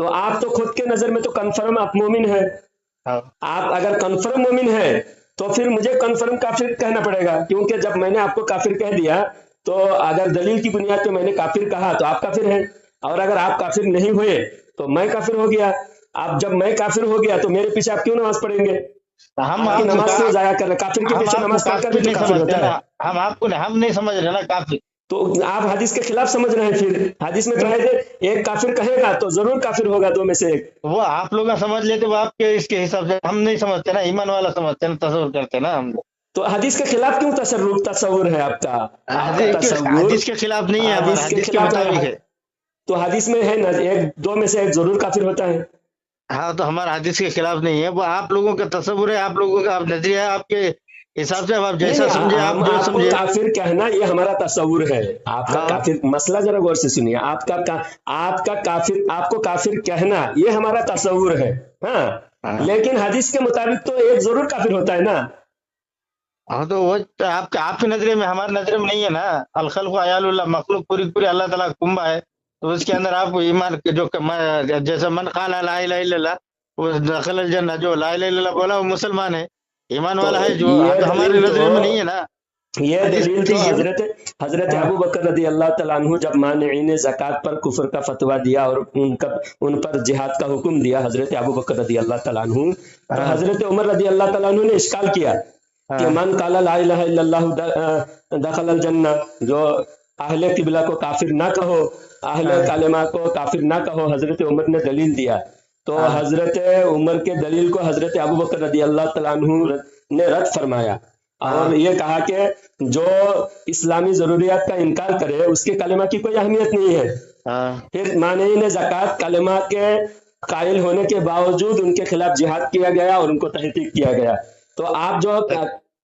تو آپ تو خود کے نظر میں تو کنفرم آپ مومن ہے. ہاں آپ اگر کنفرم مومن ہے تو پھر مجھے کنفرم کافر کہنا پڑے گا، کیونکہ جب میں نے آپ کو کافر کہہ دیا تو اگر دلیل کی بنیاد پہ میں نے کافر کہا تو آپ کافر ہیں، اور اگر آپ کافر نہیں ہوئے تو میں کافر ہو گیا. آپ جب میں کافر ہو گیا تو میرے پیچھے آپ کیوں نماز پڑھیں گے؟ ہم آپ کی آپ کو نماز کیوں ضائع کر رہے ہیں؟ کافر کے ہم پیچھے آپ کو نماز پڑھ کر بھی کافر تو نہیں کافر سمجھتے ہوتا نا. ہے. ہم آپ کو ہم نہیں سمجھ رہے نا کافر. تو آپ حدیث کے خلاف سمجھ رہے ہیں. پھر حدیث میں تو ہے کہ ایک کافر کہے گا تو ضرور کافر ہوگا دو میں سے ایک. وہ آپ لوگ سمجھ لیتے، وہ آپ کے اس کے حساب سے. ہم نہیں سمجھتے نا، ایمان والا سمجھتے نا، تصور کرتے نا ہم لوگ. تو حدیث کے خلاف کیوں تصور ہے آپ کا؟ آپ کا تصور حدیث کے خلاف نہیں ہے ہمارا، حدیث کے حدیث کے خلاف مطابق ہے. ہے. تو حدیث میں ہے نا ایک دو میں سے ایک ضرور کافر ہوتا ہے. ہاں تو ہمارا حدیث کے خلاف نہیں ہے، وہ آپ لوگوں کا تصور ہے، آپ لوگوں کا نظریہ ہے، آپ کے حساب سے آپ جیسا نہیں سمجھے، آپ جو آپ کو سمجھے. کافر کہنا یہ ہمارا تصور ہے. آپ کا ہاں کافر مسئلہ ذرا غور سے سنیے. آپ کا کافر، آپ کو کافر کہنا یہ ہمارا تصور ہے. ہاں ہاں لیکن حدیث کے مطابق تو ایک ضرور کافر ہوتا ہے نا. ہاں تو وہ آپ کے نظریے میں، ہمارے نظریے میں نہیں ہے نا. الخلق عیال اللہ، مخلوق پوری اللہ تعالیٰ کا کنبہ ہے. تو اس کے اندر آپ ایمان جو جیسے من قال لا الہ الا اللہ وہ دخل الجنہ، جو لا الہ الا اللہ بولا وہ مسلمان ہے، ایمان تو والا ہے. جو یہ تو ہمارے دلیل نظریے میں نہیں ہے نا. یہ حدیث دلیل تھی. نہیں ہے. حضرت ہاں ابو بکر رضی اللہ تعالیٰ عنہ جب مانعین زکوٰۃ پر کفر کا فتویٰ دیا اور ان پر جہاد کا حکم دیا، حضرت ابو بکر رضی اللہ تعالیٰ عنہ، تو ہاں حضرت عمر رضی اللہ تعالیٰ عنہ نے اشکال کیا کہ ہاں من قال لا الہ الا اللہ دخل الجنہ، جو اہل قبلہ کو کافر نہ کہو، اہل ہاں کلمہ کو کافر نہ کہو. حضرت عمر نے دلیل دیا تو ہاں حضرت عمر کے دلیل کو حضرت ابو بکر رضی اللہ تعالیٰ عنہ نے رد فرمایا ہاں اور یہ کہا کہ جو اسلامی ضروریات کا انکار کرے اس کے کلمہ کی کوئی اہمیت نہیں ہے. ہاں پھر مانعین زکوٰۃ کلمہ کے قائل ہونے کے باوجود ان کے خلاف جہاد کیا گیا اور ان کو تحقیق کیا گیا. تو آپ جو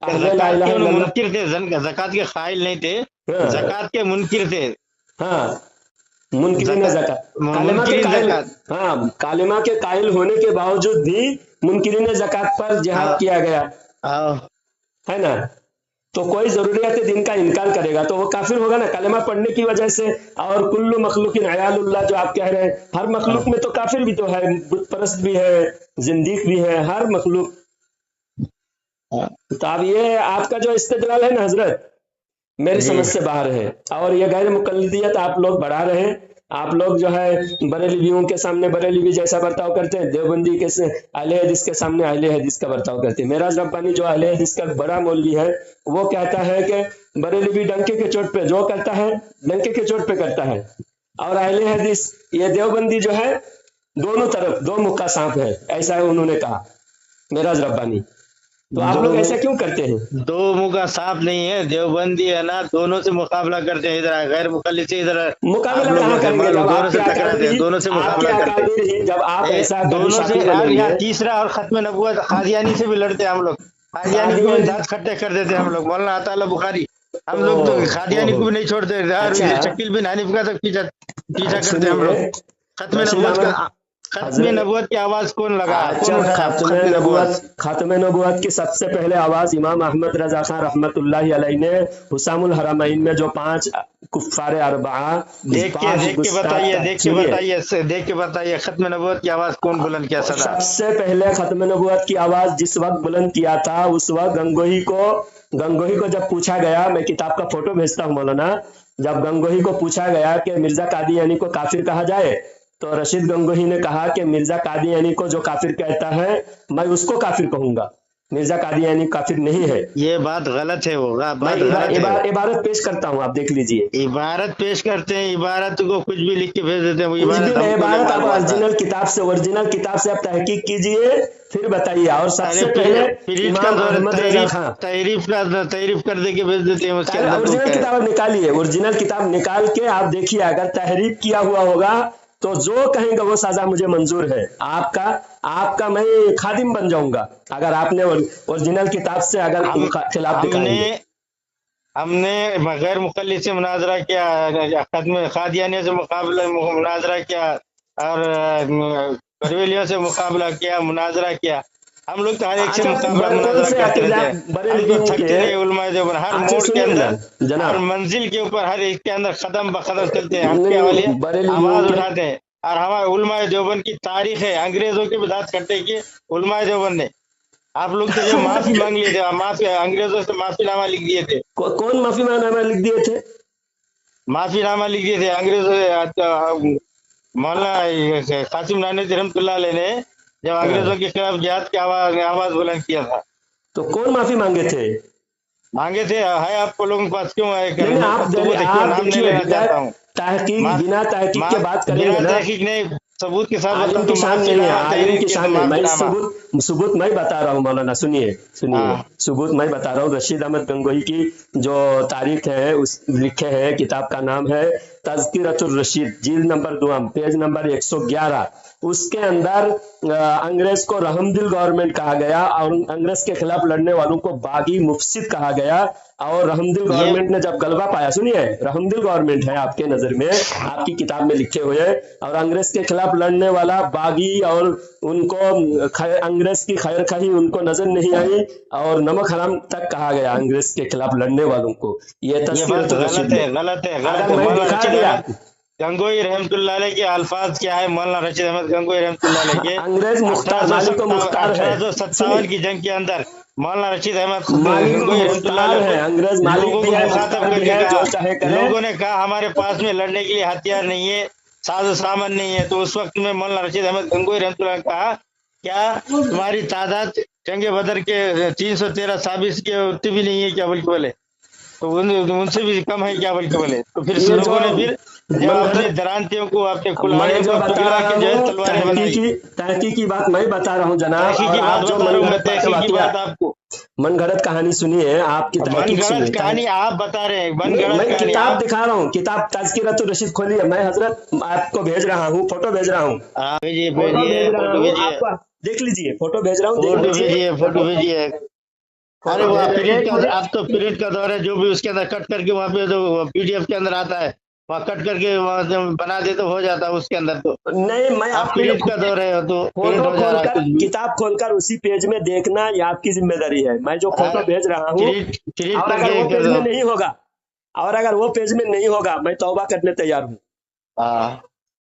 اہل لا زکوٰۃ الہ کے الا اللہ، منکر تھے، زکوٰۃ کے قائل نہیں تھے، ہاں زکوٰۃ کے منکر تھے. ہاں منکرین زکوٰۃ، کلمہ کے منکرین قائل، زکوٰۃ. ہاں کلمہ کے قائل ہونے کے باوجود بھی منکرین زکوٰۃ پر جہاد ہاں کیا گیا ہاں ہے نا. تو کوئی ضروریات دین کا انکار کرے گا تو وہ کافر ہوگا نا کلمہ پڑھنے کی وجہ سے. اور کل مخلوق عیال اللہ جو آپ کہہ رہے ہیں، ہر مخلوق میں تو کافر بھی تو ہے، بت پرست بھی ہے، زندیق بھی ہے، ہر مخلوق. تو اب یہ آپ کا جو استدلال ہے نا حضرت میری جی سمجھ سے باہر ہے، اور یہ غیر مقلدیت آپ لوگ بڑھا رہے ہیں. آپ لوگ جو ہے بریلویوں کے سامنے بریلوی جیسا برتاؤ کرتے ہیں، دیوبندی کے اہل حدیث کے سامنے اہل حدیث کا برتاؤ کرتے ہیں. معراج ربانی جو اہل حدیث کا بڑا مولوی ہے وہ کہتا ہے کہ بریلوی ڈنکے کے چوٹ پہ جو کرتا ہے ڈنکے کے چوٹ پہ کرتا ہے، اور اہل حدیث یہ دیوبندی جو ہے دونوں طرف دو مکہ سانپ ہے، ایسا انہوں نے کہا معراج ربانی. تو آپ لوگ ایسا کیوں کرتے ہیں؟ دو منہ کا صاف نہیں ہے، دیوبندی ہے نا، دونوں سے مقابلہ کرتے ہیں. ادھر غیر مقلد سے، ادھر مقابلہ کہاں کریں گے جب دونوں آپ سے کے ٹکراتے ہیں، اکابر دونوں سے آپ کے مقابلہ کرتے ہیں. اکابر ہی جب آپ ایسا کبھی دونوں سے. شاکر اور نہیں یہاں ہے. تیسرا اور ختم نبوت قادیانی سے بھی لڑتے ہیں ہم لوگ. قادیانی کو بھی قادیانی، دانت کھٹے کر دیتے ہیں ہم لوگ. مولانا عطا اللہ بخاری، ہم لوگ تو قادیانی کو اوہ بھی نہیں چھوڑتے. اور اچھا شکیل بن حنیف کا تک پیچھا کرتے ہیں ہم لوگ. سنیے ختم رشید نبوت کا، احمد ختم حضرت، نبوت کی آواز کون لگا، کون اچھا اٹھایا ختم نبوت؟ ختم نبوت کی سب سے پہلے آواز امام احمد رضا خان رحمت اللہ علیہ نے حسام الحرمین میں جو 5 کفار اربعہ، دیکھ کے 5 بتائیے، گستاخ، دیکھ کے بتائیے ختم نبوت کی آواز کون بلند کیا صدا؟ سب سے پہلے ختم نبوت کی آواز جس وقت بلند کیا تھا اس وقت گنگوہی کو جب پوچھا گیا، میں کتاب کا فوٹو بھیجتا ہوں مولانا، جب گنگوہی کو پوچھا گیا کہ مرزا قادیانی کو کافر کہا جائے تو رشید گنگوہی نے کہا کہ مرزا قادیانی کو جو کافر کہتا ہے میں اس کو کافر کہوں گا، مرزا قادیانی کافر نہیں ہے. یہ بات غلط ہے، وہ میں بات غلط ہے. عبارت پیش کرتا ہوں، آپ دیکھ لیجئے. عبارت پیش کرتے ہیں، عبارت کو کچھ بھی لکھ کے بھیج دیتے ہیں. وہ کچھ بھی عبارت نہیں، ہم کو نہیں عبارت آپ معلوم آتا. اوریجنل کتاب سے آپ تحقیق کیجئے پھر بتائیے. اور سب ارے سے پہلے پریٹ کا امام احمد رضا خان، تحریف کر دے کے بھیج دیتے ہیں. اس کے اندر اوریجنل کتاب آپ نکالیے، اوریجنل کتاب نکال کے آپ دیکھیے، اگر تحریف کیا ہوا ہوگا تو جو کہیں گا وہ سزا مجھے منظور ہے. آپ کا میں خادم بن جاؤں گا اگر آپ نے اوریجنل کتاب سے اگر خلاف دکھائیں گے. ہم نے غیر مقلد سے مناظرہ کیا، ختم قادیانی سے مناظرہ کیا، اور بریلویوں سے مقابلہ کیا، مناظرہ کیا. ہم لوگ تو ہر ایک سے مقابلہ مناظرہ کرتے رہتے ہیں. ہم تو تھکتے نہیں علماء دیوبند. ہر موڑ کے اندر، ہر منزل کے اوپر، ہر ایک کے اندر قدم بقدم چلتے ہیں. ہم کے حوالے آواز اٹھاتے ہیں. اور ہمارے علماء دیوبند کی تاریخ ہے، انگریزوں کی بدعت کرتے کہ علماء دیوبند نے آپ لوگ تو جو معافی مانگ لیے تھے، معافی انگریزوں سے معافی نامہ لکھ دیے تھے، کون معافی نامہ لکھ دیے تھے؟ معافی نامہ لکھ دیے تھے انگریزوں سے۔ مولانا قاسم نانوتوی رحمۃ اللہ علیہ نے جب انگریزوں کے خلاف جہاد کی آواز بلند کیا تھا، تو کون معافی مانگے تھے؟ مانگے تھے، ہے آپ کو لوگوں کے پاس کیوں ہے؟ نہیں آپ نام نہیں دیکھیے، لینا چاہتا ہوں، بنا تحقیق کے بات کریں گے بنا نا، تحقیق نہیں، ثبوت کے ساتھ عالم بتا کی دو، شان معافی نہیں ہے، نامہ عالم تحریر کی کیے تو شان نہیں، معافی میں نامہ۔ ثبوت میں بتا رہا ہوں مولانا، سنیے ہاں ثبوت میں بتا رہا ہوں۔ رشید احمد گنگوہی کی جو تاریخ ہے اس لکھے ہیں، کتاب کا نام ہے تذکرۃ الرشید، جلد نمبر 2، پیج نمبر 111۔ اس کے اندر انگریز کو رحم دل گورنمنٹ کہا گیا، اور انگریز کے خلاف لڑنے والوں کو باغی مفسد کہا گیا، اور رحم دل یہ گورنمنٹ نے جب غلبہ پایا، سنیے رحم دل گورنمنٹ ہے آپ کے نظر میں، آپ کی کتاب میں لکھے ہوئے، اور انگریز کے خلاف لڑنے والا باغی، اور ان کو انگریز کی خیر خواہی ان کو نظر نہیں آئی، اور نمک حرام تک کہا گیا انگریز کے خلاف لڑنے والوں کو۔ یہ بات تذکرۃ الرشید غلط میں ہے، غلط ہے، غلط اگر ہے۔ میں مولانا دکھا رشید دیا، احمد گنگوئی رحمۃ اللہ علیہ کے الفاظ کیا ہے؟ مولانا رشید احمد گنگوئی رحمۃ اللہ علیہ کے انگریز مختار، مالک و مختار ہے، 1857 سنیے کی جنگ کے اندر مولانا رشید احمد مالک و گنگوئی رحمۃ اللہ مختار علیہ ہے، انگریز کو مالک لوگوں بھی کو ہے مخاطب مختار کر بھی کے ہے، جو کہا، چاہے کرے۔ لوگوں نے کہا ہمارے پاس میں لڑنے کے لیے ہتھیار نہیں ہے، ساز و سامان نہیں ہے، تو اس وقت میں مولانا رشید احمد گنگوئی رحمۃ اللہ نے کہا کیا تمہاری تعداد جنگ بدر کے 313 صحابی کے اتنی بھی نہیں ہے کیا؟ بلکہ بولے تو ان سے بھی کم ہے کیا؟ بلکہ بولے تو پھر یہ جو لوگوں نے پھر جب من اپنے گھڑت، درانتیوں کو، اپنے میں کلاڑیوں جو کو بتا پگھلا رہا کے جو ہے ہوں تلواریں بنائی۔ تحقیقی بات میں بتا رہا ہوں جناب، اور تحقیقی بات آپ جو بتا رہا من ہوں میں، گھڑت تحقیقی باتیں بات آپ کو، من گھڑت کہانی سنیے، آپ کی من تحقیق گڑت سنیے، کہانی آپ بتا رہے ہیں، من نہیں میں گڑت کہانی کتاب آپ۔ دکھا رہا ہوں، کتاب تذکرۃ الرشید کھولیے، میں حضرت آپ کو بھیج رہا ہوں، فوٹو بھیج رہا ہوں، بھیجیے فوٹو بھیجیے بھیج رہا فوٹو ہوں، بھیجیے آپ کو دیکھ لیجئے، فوٹو بھیج رہا ہوں، دیکھ فوٹو لیجئے، بھیجیے فوٹو بھیجیے۔ ارے فوٹو وہ بھیج پرنٹ ایک کا، منٹ، اب تو پرنٹ کا دور ہے، جو بھی اس کے اندر کٹ کر کے وہاں پہ جو PDF کے اندر آتا ہے وہاں کٹ کر کے وہاں سے بنا دے تو ہو جاتا ہے اس کے اندر۔ تو نہیں میں اب آپ کی پرنٹ کا دور ہے تو پرنٹ فوٹو ہو جا کھول رہا ہے کر، کچھ بھی۔ کتاب کھول کر اسی پیج میں دیکھنا یہ آپ کی ذمہ داری ہے، میں جو فوٹو بھیج رہا ہوں، پرنٹ اور کر اگر کے وہ کر پیج دو۔ میں نہیں ہوگا، اور اگر وہ پیج میں نہیں ہوگا، میں توبہ کرنے تیار ہوں، ہاں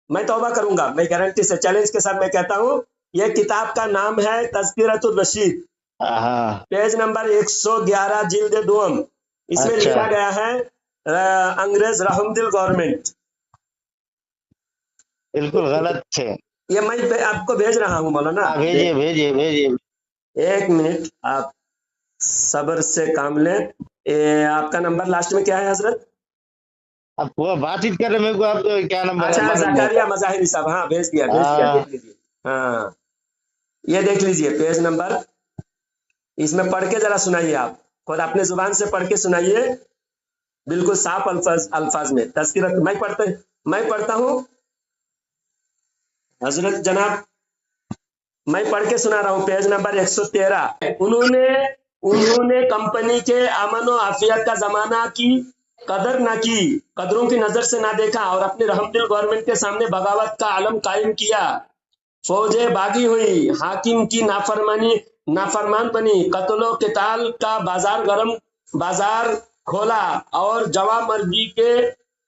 میں توبہ کروں گا، میں گارنٹی سے چیلنج کے ساتھ میں کہتا ہوں، یہ کتاب کا نام ہے تذکرۃ الرشید، ہاں پیج نمبر 111، جلد 2، اس میں اچھا لکھا گیا ہے انگریز رحم دل گورنمنٹ، بالکل غلط تھے۔ یہ میں آپ کو بھیج رہا ہوں مولانا، ہاں بھیجیے بھیجیے بھیجیے۔ ایک منٹ آپ صبر سے کام لیں۔ آپ کا نمبر لاسٹ میں کیا ہے حضرت؟ اب وہ بات چیت کر رہے میرے کو، آپ کیا نمبر ہے اچھا معلوم نہیں زکریا ہوتا۔ مظاہری صاحب، ہاں بھیج دیا دیکھ لیجیے، ہاں یہ دیکھ لیجیے پیج نمبر، اس میں پڑھ کے ذرا سنائیے، آپ خود اپنے زبان سے پڑھ کے سنائیے، بالکل صاف الفاظ میں تذکرت، میں پڑھتا ہوں حضرت جناب، میں پڑھ کے سنا رہا ہوں، پیج نمبر 113۔ انہوں نے کمپنی کے امن و عافیت کا زمانہ کی قدر نہ کی، قدروں کی نظر سے نہ دیکھا، اور اپنی رحم دل گورنمنٹ کے سامنے بغاوت کا علم قائم کیا، فوجیں باغی ہوئی، حاکم کی نافرمان بنی، قتل و قتال کا بازار کھولا، اور جواں مرگی کے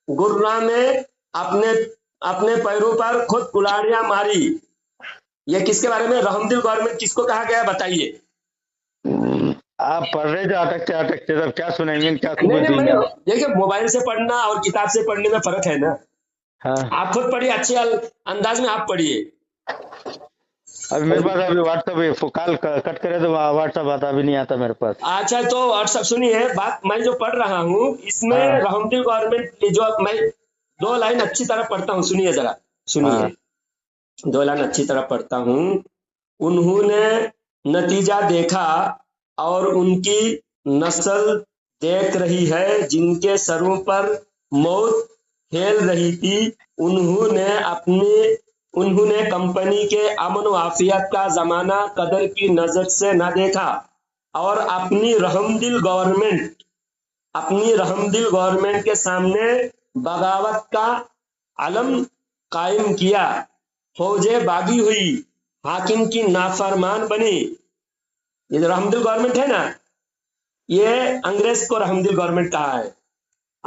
گرنا میں اپنے پیروں پر خود کلاڑیاں ماری۔ یہ کس کے بارے میں؟ رحم دل گورنمنٹ کس کو کہا گیا بتائیے؟ آپ پڑھ رہے جو اٹکتے تب کیا سنیں گے، کیا نہیں ثبوت دیں گے؟ دیکھیں موبائل سے پڑھنا اور کتاب سے پڑھنے میں فرق ہے نا، ہاں آپ خود پڑھیے، اچھے انداز میں آپ پڑھیے۔ ابھی میرے پاس ابھی واٹس ایپ کال کٹ کرے تو واٹس ایپ آتا، ابھی نہیں آتا میرے پاس۔ اچھا تو واٹس ایپ سنیے، بات میں جو پڑھ رہا ہوں اس میں ہاں رحم دل گورنمنٹ کی جو میں 2 لائن اچھی طرح پڑھتا ہوں، سنیے ذرا سنیے، ہاں 2 لائن اچھی طرح پڑھتا ہوں۔ انہوں نے نتیجہ دیکھا اور ان کی نسل دیکھ رہی ہے، جن کے سروں پر موت پھیل رہی تھی، انہوں نے کمپنی کے امن و عافیت کا زمانہ قدر کی نظر سے نہ دیکھا، اور اپنی رحم دل گورنمنٹ کے سامنے بغاوت کا علم قائم کیا، فوجیں باغی ہوئی، حاکم کی نافرمان بنی۔ یہ جو رحم دل گورنمنٹ ہے نا، یہ انگریز کو رحم دل گورنمنٹ کہا ہے،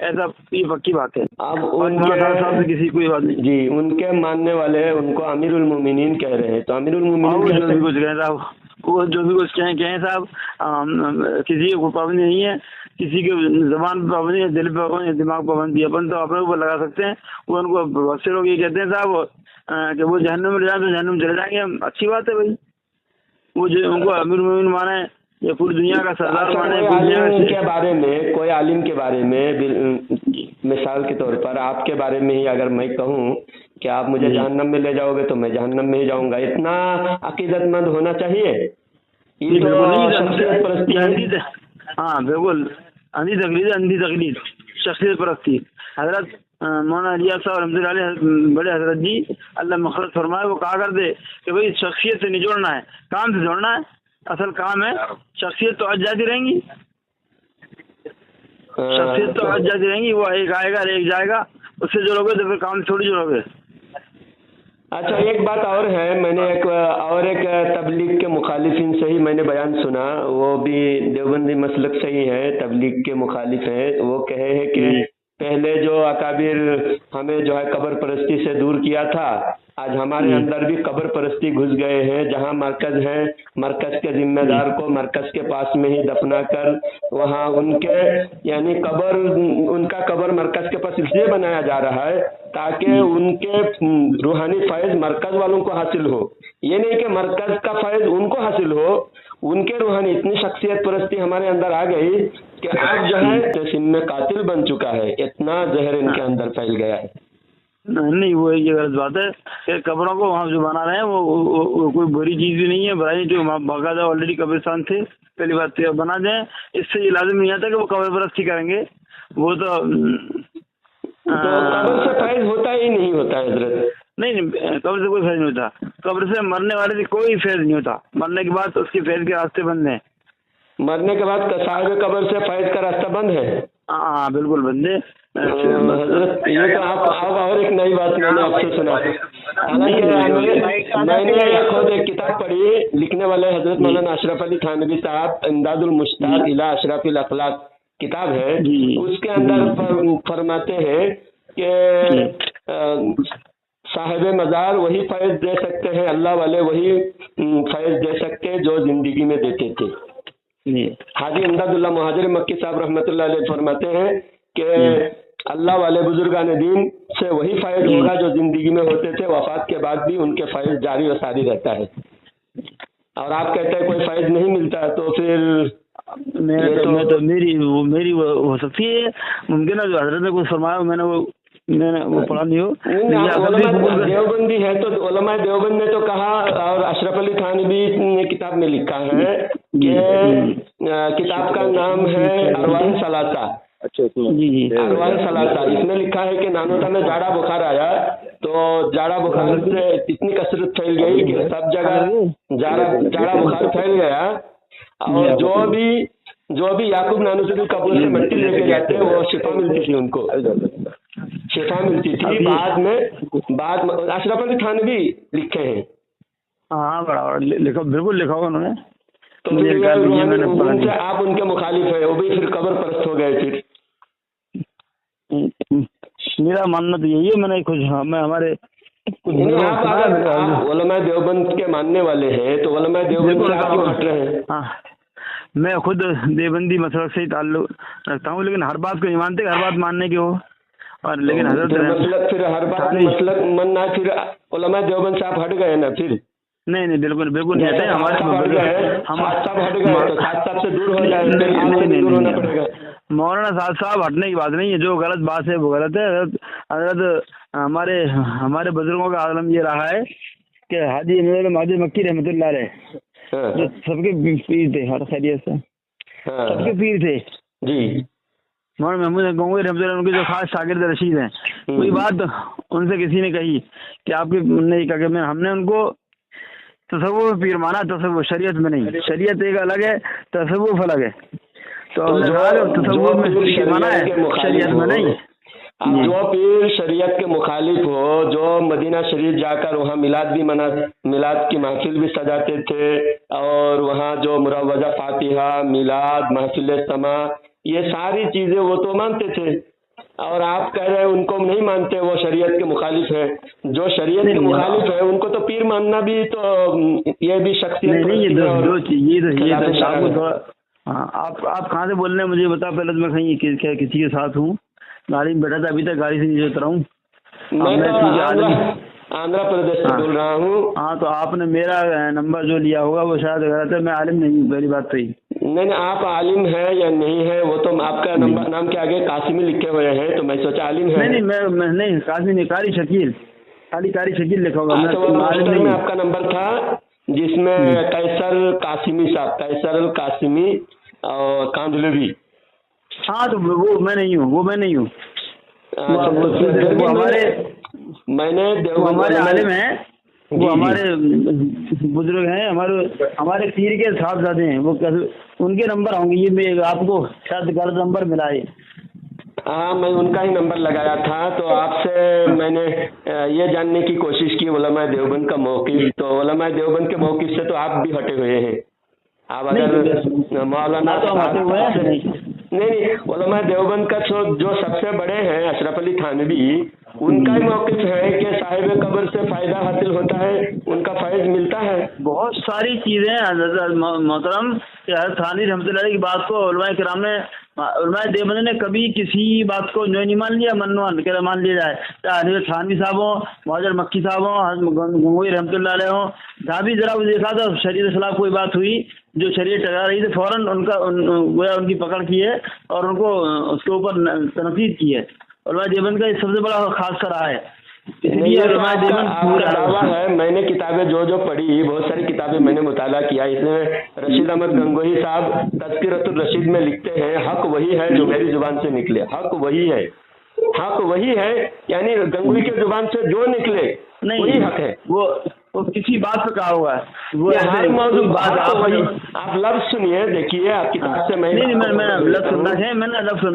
ایسا یہ پکی بات ہے. اب مولانا صاحب سے کسی کوئی بات نہیں. جی ان کے ماننے والے ہیں، ان کو امیر المومنین کہہ رہے ہیں، تو امیر اور المومنین وہ جو بھی کہتے کچھ کہیں صاحب، وہ جو بھی کچھ کہیں صاحب، کسی کو پابندی نہیں ہے، کسی کے زبان پہ پابندی ہے، دل پہ پابندی ہے، دماغ پہ پابندی ہے، اپن تو اپنے اوپر لگا سکتے ہیں. وہ ان کو بہت سے لوگ یہ کہتے ہیں صاحب کہ وہ جہنم میں جائیں تو جہنم چلے جائیں گے. اچھی بات ہے بھائی، وہ جو ان کو امیر المومنین مانے یا پوری دنیا کا سردار مانے، کوئی پوری دنیا عالم کا کے بارے میں، کوئی عالم کے بارے میں مثال کے طور پر آپ کے بارے میں ہی اگر میں کہوں کہ آپ مجھے جہنم میں لے جاؤ گے تو میں جہنم میں ہی جاؤں گا، اتنا عقیدت مند ہونا چاہیے. یہ تو بالکل نہیں، شخصیت پرستی ہے. ہاں بالکل، اندھی تقلید شخصیت پرستی. حضرت مولانا الیاس صاحب رحمۃ اللہ علیہ بڑے حضرت جی اللہ مغفرت فرمائے، وہ کہا کرتے کہ بھائی شخصیت سے نہیں جوڑنا ہے، کام سے جوڑنا ہے. اصل کام ہے شخصیت تو آج جاتی رہیں گی، شخصیت تو آج جاتی رہیں گی. وہ ایک آئے گا ایک جائے گا، اس سے جوڑو گے تو پھر کام تھوڑی جوڑو گے. اچھا ایک بات اور ہے، میں نے ایک تبلیغ کے مخالفین سے ہی میں نے بیان سنا، وہ بھی دیوبندی مسلک سے ہی ہے، تبلیغ کے مخالف ہیں. وہ کہے ہیں کہ پہلے جو اکابر ہمیں جو ہے قبر پرستی سے دور کیا تھا، آج ہمارے اندر بھی قبر پرستی گھس گئے ہیں. جہاں مرکز ہے، مرکز کے ذمہ دار کو مرکز کے پاس میں ہی دفنا کر وہاں ان کے یعنی ان کا قبر مرکز کے پاس اس لیے بنایا جا رہا ہے تاکہ ان کے روحانی فیض مرکز والوں کو حاصل ہو. یہ نہیں کہ مرکز کا فیض ان کو حاصل ہو. ان کے روحانی اتنی شخصیت پرستی ہمارے اندر آ گئی کہ اب جو ہے جسم میں قاتل بن چکا ہے، اتنا زہر ان کے اندر پھیل گیا ہے. نہیں، وہ یہ غلط بات ہے کہ قبروں کو وہاں جو بنا رہے ہیں وہ کوئی بری چیز بھی نہیں ہے. برائی جو وہاں باقاعدہ آلریڈی قبرستان تھے، پہلی بات بنا دیں. اس سے یہ لازم نہیں آتا کہ وہ قبر پرستی کریں گے. وہ تو قبر سے فیض ہوتا ہی نہیں ہوتا ہے حضرت. نہیں، قبر سے کوئی فیض نہیں ہوتا. قبر سے مرنے والے سے کوئی فیض نہیں ہوتا. مرنے کے بعد اس کے فیض کے راستے بند ہیں. مرنے کے بعد صاحب قبر سے فیض کا راستہ بند ہے. ہاں بالکل بند ہے حضرت. یہ تو آپ اور ایک نئی بات میں نے آپ سے سنا. حالانکہ میں نے خود ایک کتاب پڑھی، لکھنے والے حضرت مولانا اشرف علی تھانوی صاحب، امداد المشتاق الی اشراف الاخلاق کتاب ہے. اس کے اندر فرماتے ہیں کہ صاحب مزار وہی فیض دے سکتے ہیں، اللہ والے وہی فیض دے سکتے ہیں جو زندگی میں دیتے تھے. حاجی امداد اللہ مہاجر مکی صاحب رحمۃ اللہ علیہ فرماتے ہیں کہ اللہ والے بزرگان دین سے وہی فیض ہوگا جو زندگی میں ہوتے تھے، وفات کے بعد بھی ان کے فیض جاری و ساری رہتا ہے. اور آپ کہتے ہیں کوئی فیض نہیں ملتا، تو پھر میری ہو سکتی ہے، ممکن ہے جو حضرت نے کچھ فرمایا میں نے وہ پڑھا نہیں ہو. دیوبندی ہے تو علماء دیوبند نے تو کہا، اور اشرف علی تھانوی نے کتاب میں لکھا ہے کہ کتاب کا نام ہے ارواح ثلاثہ. ارواح ثلاثہ. اس میں لکھا ہے کہ نانوتا میں جاڑا بخار آیا تو جاڑا بخار سے اتنی کثرت پھیل گئی کہ سب جگہ جاڑا بخار پھیل گیا، اور جو بھی یعقوب نانوتوی کی قبر سے مٹی لے کے جاتے وہ شفا ملتی تھی، ان کو شفا ملتی تھی. بعد میں اشرف علی تھانوی لکھے ہیں. ہاں برابر لکھا، بالکل لکھا ہوگا انہوں نے. تو آپ ان کے مخالف ہیں، وہ بھی پھر قبر پرست ہو گئے. پھر میرا ماننا تو یہی ہے، میں نے ہمارے علماء دیوبند کے ماننے والے ہیں تو علماء دیوبند سے کیوں ہٹ رہے ہیں؟ ہاں میں خود دیوبندی مسلک سے ہی تعلق رکھتا ہوں، لیکن ہر بات کو نہیں مانتے، ہر بات ماننے کی ہو. اور لیکن حضرت مسلک پھر ہر بات مسلک ماننا ہے، پھر علماء دیوبند سے آپ ہٹ گئے نا. پھر نہیں بالکل نہیں، ہمارے مولانا صاحب ہٹنے کی بات نہیں ہے. جو غلط بات ہے وہ غلط ہے. حضرت ہمارے بزرگوں کا عالم یہ رہا ہے کہ حاجی مہاجر مکی رحمۃ اللہ علیہ جو سب کے پیر تھے، ہر خیریت سے سب کے پیر تھے. جی مولانا محمود گنگوئی رحمۃ اللہ ان کے جو خاص شاگرد رشید ہیں، کوئی بات ان سے کسی نے کہی کہ آپ کے نے کہا کہ ہم نے ان کو تصوف پیر مانا، تصوف شریعت میں نہیں. شریعت ایک الگ ہے، تصوف الگ ہے. تو ہم نے تصوف میں پیر مانا ہے، شریعت میں نہیں. جو پیر شریعت کے مخالف ہو، جو مدینہ شریف جا کر وہاں میلاد کی محفل بھی سجاتے تھے، اور وہاں جو مروجہ فاتحہ، میلاد، محفل سما، یہ ساری چیزیں وہ تو مانتے تھے. اور آپ کہہ رہے ہیں ان کو نہیں مانتے، وہ شریعت کے مخالف ہے. جو شریعت کے مخالف ہے ان کو تو پیر ماننا بھی تو یہ بھی شخصیت آپ کہاں سے بول رہے ہیں مجھے بتا پہلے. تو میں کہیں کسی کے ساتھ ہوں، گاڑی میں بیٹھا تھا، ابھی تک گاڑی سے نیچے اترا ہوں. میں آندھرا پردیش سے بول رہا ہوں. ہاں تو آپ نے میرا نمبر جو لیا ہوگا وہ شاید غلط ہے. میں عالم نہیں ہوں، پہلی بات تو ہی. نہیں آپ عالم ہے یا نہیں ہے وہ تو آپ کا نمبر نام کے آگے قاسمی لکھے ہوئے ہیں تو میں سوچا عالم ہے. نہیں میں نہیں، قاسمی نہیں، قاری شکیل، قاری شکیل لکھا ہوگا. میں آپ کا نمبر تھا جس میں قیصر قاسمی صاحب، قیصر القاسمی اور کاندلوی. ہاں تو وہ میں نہیں ہوں، وہ میں نہیں ہوں. میں نے ہمارے عالم ہیں، وہ ہمارے بزرگ ہیں، ہمارے پیر کے صاحبزادے ہیں. وہ ان کے نمبر ہوں گے. یہ میں آپ کو شاید غلط نمبر ملا ہے. ہاں میں ان کا ہی نمبر لگایا تھا. تو آپ سے میں نے یہ جاننے کی کوشش کی علماء دیوبند کا موقف. تو علماء دیوبند کے موقف سے تو آپ بھی ہٹے ہوئے ہیں. آپ اگر مولانا نہیں علماء دیوبند کا جو سب سے بڑے ہیں اشرف علی تھانوی، ان کا ہی موقف ہے کہ صاحب قبر سے فائدہ حاصل ہوتا ہے، ان کا فیض ملتا ہے. بہت ساری چیزیں محترم حضرت تھانوی رحمۃ اللہ علیہ کی بات کو علماء کرام نے، علماء دیوبند نے کبھی کسی بات کو جو نہیں مان لیا، مان لیا جائے. حضرت تھانوی صاحب ہوں، مہاجر مکی صاحب ہوں، حضرت گنگوئی رحمۃ اللہ علیہ ہوں، جہاں بھی ذرا دیکھا تھا شریعت کے خلاف کوئی بات ہوئی، جو شریعت ٹکرا رہی تھی، فوراً ان کی پکڑ کی ہے اور ان کو اس کے اوپر تنقید کی ہے. علماء دیوبند کا یہ سب سے بڑا خاصہ رہا ہے. دعویٰ ہے. میں نے کتابیں جو پڑھی، بہت ساری کتابیں میں نے مطالعہ کیا. اس میں رشید احمد گنگوہی صاحب تذکرۃ الرشید میں لکھتے ہیں حق وہی ہے جو میری زبان سے نکلے. حق وہی ہے، حق وہی ہے، یعنی گنگوہی کی زبان سے جو نکلے وہی حق ہے. وہ کسی بات پہ کہا ہوا ہے. وہ ہر موضوع بات آپ لفظ سنیے، دیکھیے آپ کتاب سے میں لفظ سننا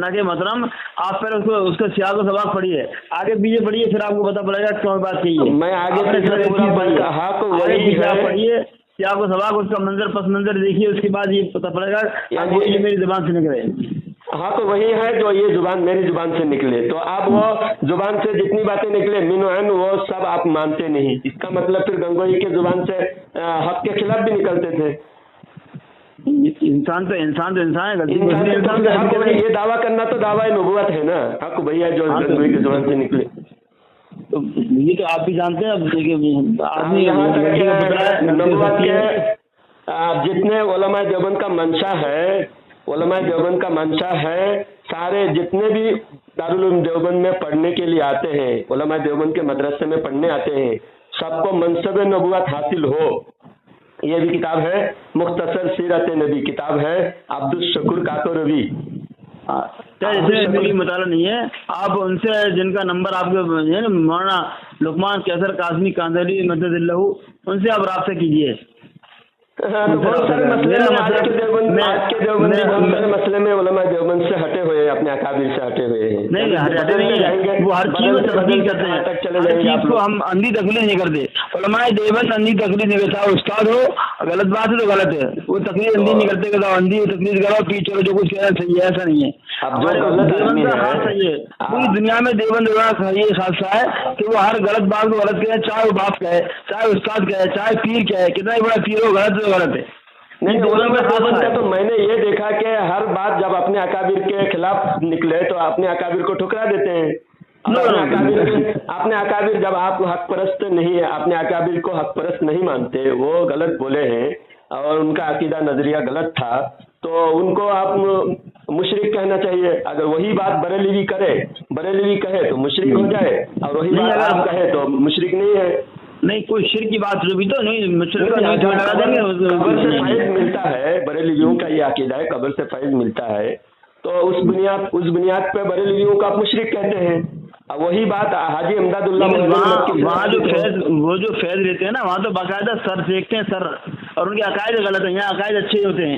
ہے محترم. آپ پہلے اس کا سیاق و سباق پڑھیے، آگے پیچھے پڑھیے، پھر آپ کو پتا پڑے گا کون بات کہی ہے. میں آگے پڑھیے سیاق و سباق، اس کا منظر پس منظر دیکھیے، اس کے بعد یہ پتا پڑے گا یہ میری زبان سے نکلے. ہاں تو وہی ہے جو یہ زبان میری زبان سے نکلے. تو آپ وہ زبان سے جتنی باتیں نکلے من وعن وہ سب آپ مانتے نہیں. اس کا مطلب پھر گنگوہی کے زبان سے حق کے خلاف بھی نکلتے تھے. انسان ہے. یہ دعویٰ کرنا تو دعویٰ نبوت ہے نا. حق وہی ہے جو گنگوہی کی زبان سے نکلے. یہ تو آپ بھی جانتے ہیں. نبوت کے جتنے علماء دیوبند کا منشا ہے، علماء دیوبند کا منشا ہے، سارے جتنے بھی دارالعلوم دیوبند میں پڑھنے کے لیے آتے ہیں، علماء دیوبند کے مدرسے میں پڑھنے آتے ہیں، سب کو منصب نبوت حاصل ہو. یہ بھی کتاب ہے مختصر سیرت نبی، کتاب ہے عبد الشکور کاکوروی. میری مطالعہ نہیں ہے. آپ ان سے جن کا نمبر آپ کے مولانا لقمان قیصر قاسمی کاندلی مدد اللہ، ان سے آپ رابطہ کیجیے. بہت سارے مسئلے میں آج کے دیوبند مسئلے میں علماء دیوبند سے ہٹے ہوئے ہیں، اپنے اکابر سے ہٹے ہوئے ہیں. نہیں ہٹے نہیں، وہ ہر چیز میں تبدیل کرتے ہیں. ہر چیز کو ہم اندھی تقلید نہیں کرتے. علماء دیوبند اندھی تقلید نہیں کرتا. استاد ہو غلط بات ہے تو غلط ہے، وہ تقلید اندھی نہیں کرتے کہ اندھی تقلید کرو ٹیچر جو کچھ کہہ رہا صحیح ہے. ایسا نہیں ہے. دیوبند کا خاص ہے، پوری دنیا میں دیوبند کا یہ خاصہ ہے کہ وہ ہر غلط بات کو غلط کہے، چاہے وہ باپ کہے، چاہے استاد کہے، چاہے پیر کہے، کتنا ہی بڑا پیر ہو غلط ہے. نہیں علماء دیوبند کا تو میں نے یہ دیکھا کہ ہر بات جب اپنے اکابر کے خلاف نکلے تو اپنے اکابر کو ٹھکرا دیتے ہیں. اپنے اکابر جب آپ حق پرست نہیں ہے، اپنے اکابر کو حق پرست نہیں مانتے، وہ غلط بولے ہیں اور ان کا عقیدہ نظریہ غلط تھا، تو ان کو آپ مشرک کہنا چاہیے. اگر وہی بات بریلوی کہے تو مشرک ہو جائے، اور وہی بات آپ کہے تو مشرک نہیں ہے. نہیں کوئی شرک کی بات بھی تو نہیں. قبر سے فیض ملتا ہے، بریلویوں کا یہ عقیدہ ہے، قبر سے فیض ملتا ہے، تو اس بنیاد پہ بریلویوں کو آپ مشرک کہتے ہیں. وہی بات حاجی امداد اللہ وہاں جو فیض لیتے ہیں نا، وہاں تو باقاعدہ سر دیکھتے ہیں سر، اور ان کے عقائد غلط ہیں. یہاں عقائد اچھے ہوتے ہیں.